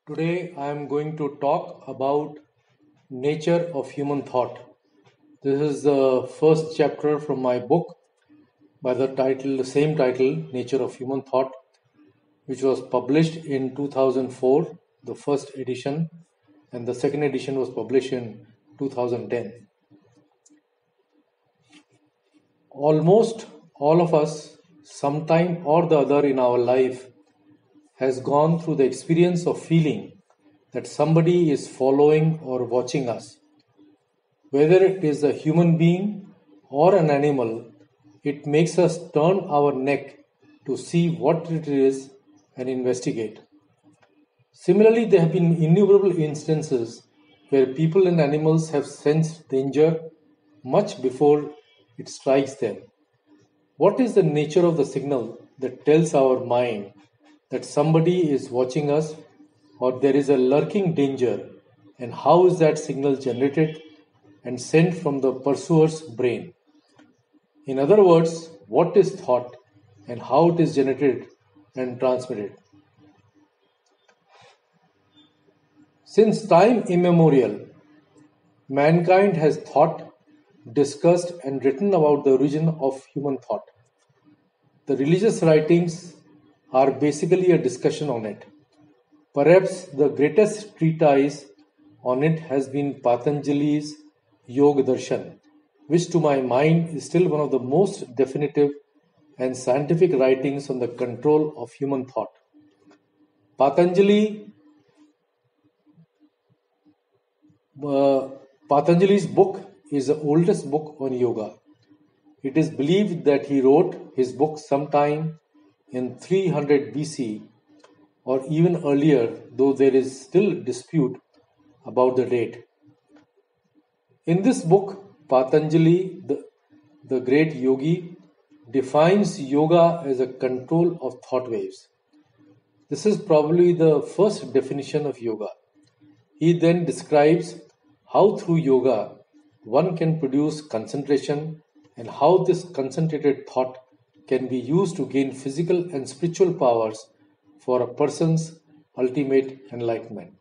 Today I am going to talk about nature of human thought. This is the first chapter from my book by the same title, Nature of Human Thought, which was published in 2004, the first edition, and the second edition was published in 2010. Almost all of us, sometime or the other in our life, has gone through the experience of feeling that somebody is following or watching us. Whether it is a human being or an animal, it makes us turn our neck to see what it is and investigate. Similarly, there have been innumerable instances where people and animals have sensed danger much before it strikes them. What is the nature of the signal that tells our mind that somebody is watching us or there is a lurking danger, and how is that signal generated and sent from the pursuer's brain? In other words, what is thought and how it is generated and transmitted? Since time immemorial, mankind has thought, discussed, and written about the origin of human thought. The religious writings are basically a discussion on it. Perhaps the greatest treatise on it has been Patanjali's Yoga Darshan, which to my mind is still one of the most definitive and scientific writings on the control of human thought. Patanjali, uh, Patanjali's book is the oldest book on yoga. It is believed that he wrote his book sometime in 300 BC or even earlier, though there is still dispute about the date. In this book, Patanjali, the great yogi, defines yoga as a control of thought waves. This is probably the first definition of yoga. He then describes how through yoga one can produce concentration and how this concentrated thought can be used to gain physical and spiritual powers for a person's ultimate enlightenment.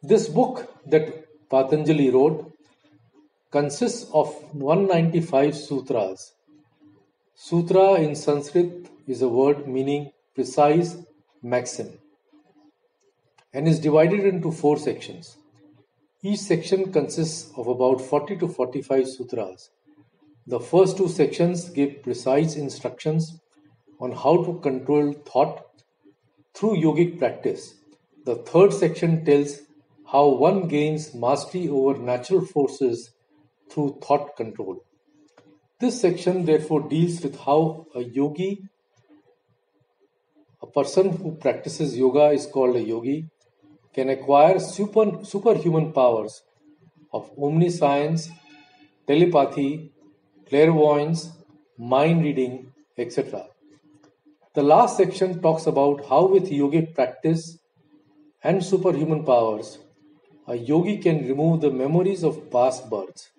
This book that Patanjali wrote consists of 195 sutras. Sutra in Sanskrit is a word meaning precise maxim and is divided into four sections. Each section consists of about 40 to 45 sutras. The first two sections give precise instructions on how to control thought through yogic practice. The third section tells how one gains mastery over natural forces through thought control. This section therefore deals with how a yogi, a person who practices yoga is called a yogi, can acquire superhuman powers of omniscience, telepathy, clairvoyance, mind reading, etc. The last section talks about how with yogic practice and superhuman powers, a yogi can remove the memories of past births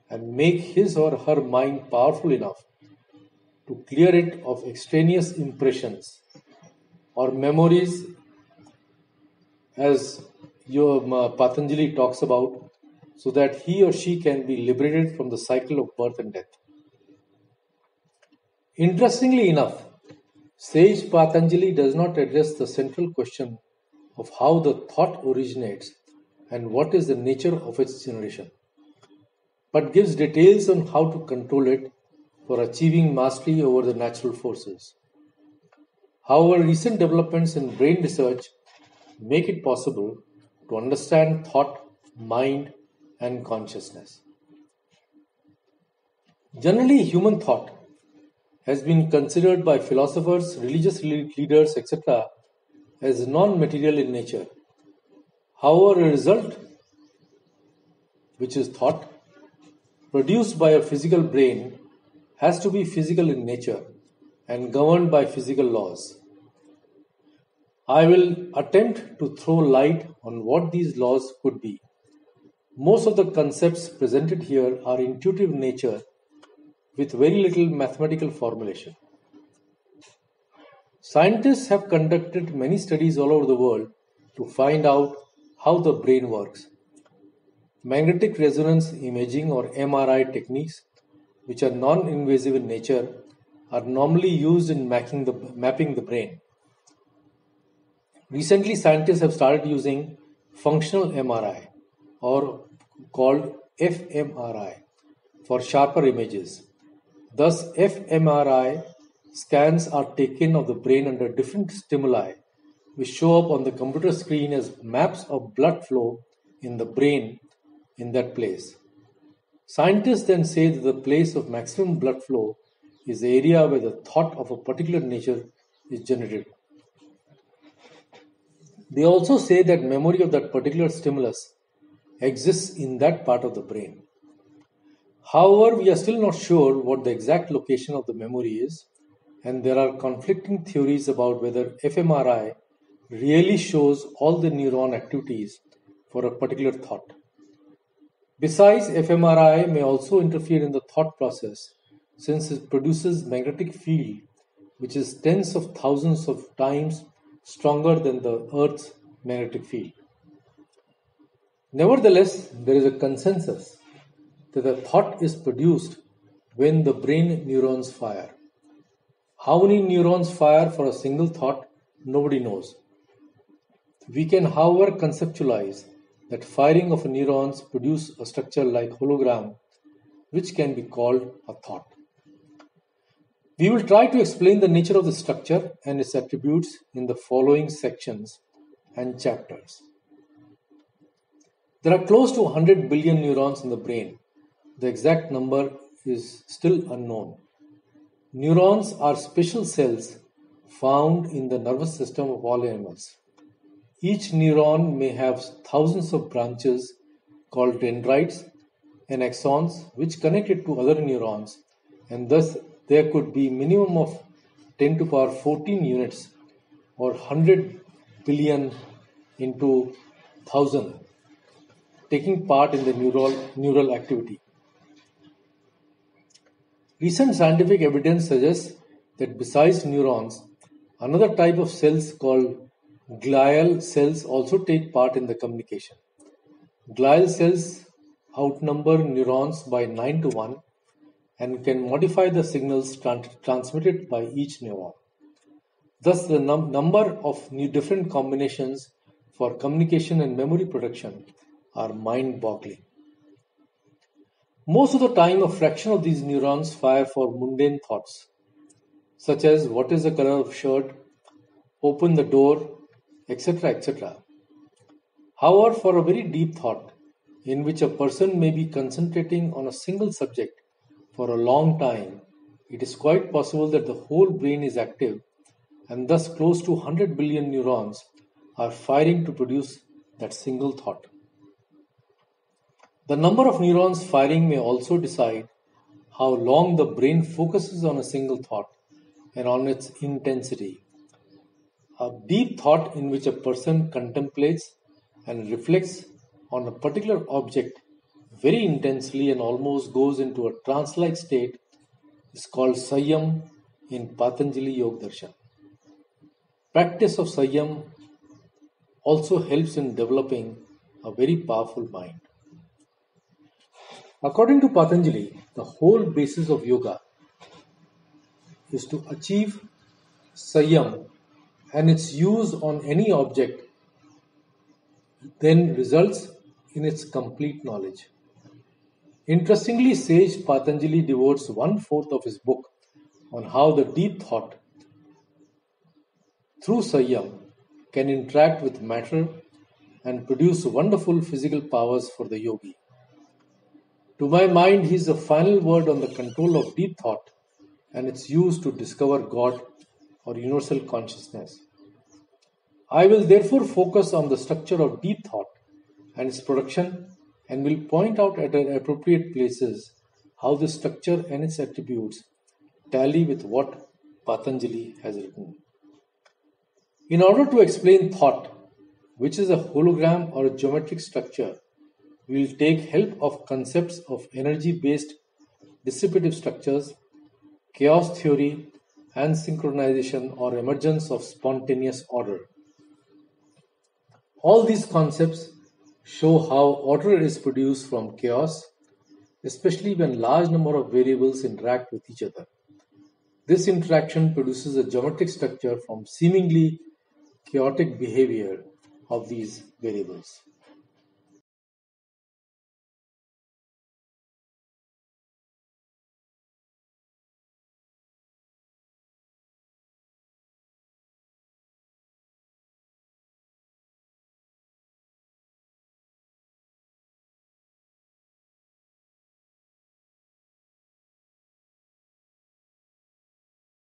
and make his or her mind powerful enough to clear it of extraneous impressions or memories, as Patanjali talks about, so that he or she can be liberated from the cycle of birth and death. Interestingly enough, sage Patanjali does not address the central question of how the thought originates and what is the nature of its generation, but gives details on how to control it for achieving mastery over the natural forces. However, recent developments in brain research make it possible to understand thought, mind, and consciousness. Generally, human thought has been considered by philosophers, religious leaders, etc., as non material in nature. However, a result, which is thought, produced by a physical brain, has to be physical in nature and governed by physical laws. I will attempt to throw light on what these laws could be. Most of the concepts presented here are intuitive in nature with very little mathematical formulation. Scientists have conducted many studies all over the world to find out how the brain works. Magnetic resonance imaging or MRI techniques, which are non-invasive in nature, are normally used in mapping the brain. Recently, scientists have started using functional MRI or called fMRI for sharper images. Thus, fMRI scans are taken of the brain under different stimuli, which show up on the computer screen as maps of blood flow in the brain in that place. Scientists then say that the place of maximum blood flow is the area where the thought of a particular nature is generated. They also say that memory of that particular stimulus exists in that part of the brain. However, we are still not sure what the exact location of the memory is, and there are conflicting theories about whether fMRI really shows all the neuron activities for a particular thought. Besides, fMRI may also interfere in the thought process since it produces magnetic field which is tens of thousands of times stronger than the Earth's magnetic field. Nevertheless, there is a consensus that the thought is produced when the brain neurons fire. How many neurons fire for a single thought, nobody knows. We can, however, conceptualize that firing of neurons produce a structure like hologram, which can be called a thought. We will try to explain the nature of the structure and its attributes in the following sections and chapters. There are close to 100 billion neurons in the brain. The exact number is still unknown. Neurons are special cells found in the nervous system of all animals. Each neuron may have thousands of branches called dendrites and axons which connect it to other neurons, and thus there could be minimum of 10 to the power 14 units or 100 billion into 1000 taking part in the neural activity. Recent scientific evidence suggests that besides neurons, another type of cells called glial cells also take part in the communication. Glial cells outnumber neurons by 9 to 1 and can modify the signals transmitted by each neuron. Thus, the number of different combinations for communication and memory production are mind-boggling. Most of the time, a fraction of these neurons fire for mundane thoughts, such as what is the color of shirt, open the door, etc. etc. However, for a very deep thought, in which a person may be concentrating on a single subject for a long time, it is quite possible that the whole brain is active and thus close to 100 billion neurons are firing to produce that single thought. The number of neurons firing may also decide how long the brain focuses on a single thought and on its intensity. A deep thought in which a person contemplates and reflects on a particular object very intensely and almost goes into a trance-like state is called Sanyam in Patanjali Yoga Darshan. Practice of Sanyam also helps in developing a very powerful mind. According to Patanjali, the whole basis of yoga is to achieve Sanyam, and its use on any object then results in its complete knowledge. Interestingly, sage Patanjali devotes 1/4 of his book on how the deep thought through Sanyam can interact with matter and produce wonderful physical powers for the yogi. To my mind, he is the final word on the control of deep thought and its use to discover God or universal consciousness. I will therefore focus on the structure of deep thought and its production and will point out at appropriate places how the structure and its attributes tally with what Patanjali has written. In order to explain thought, which is a hologram or a geometric structure, we will take help of concepts of energy-based dissipative structures, chaos theory, and synchronization or emergence of spontaneous order. All these concepts show how order is produced from chaos, especially when large number of variables interact with each other. This interaction produces a geometric structure from seemingly chaotic behavior of these variables.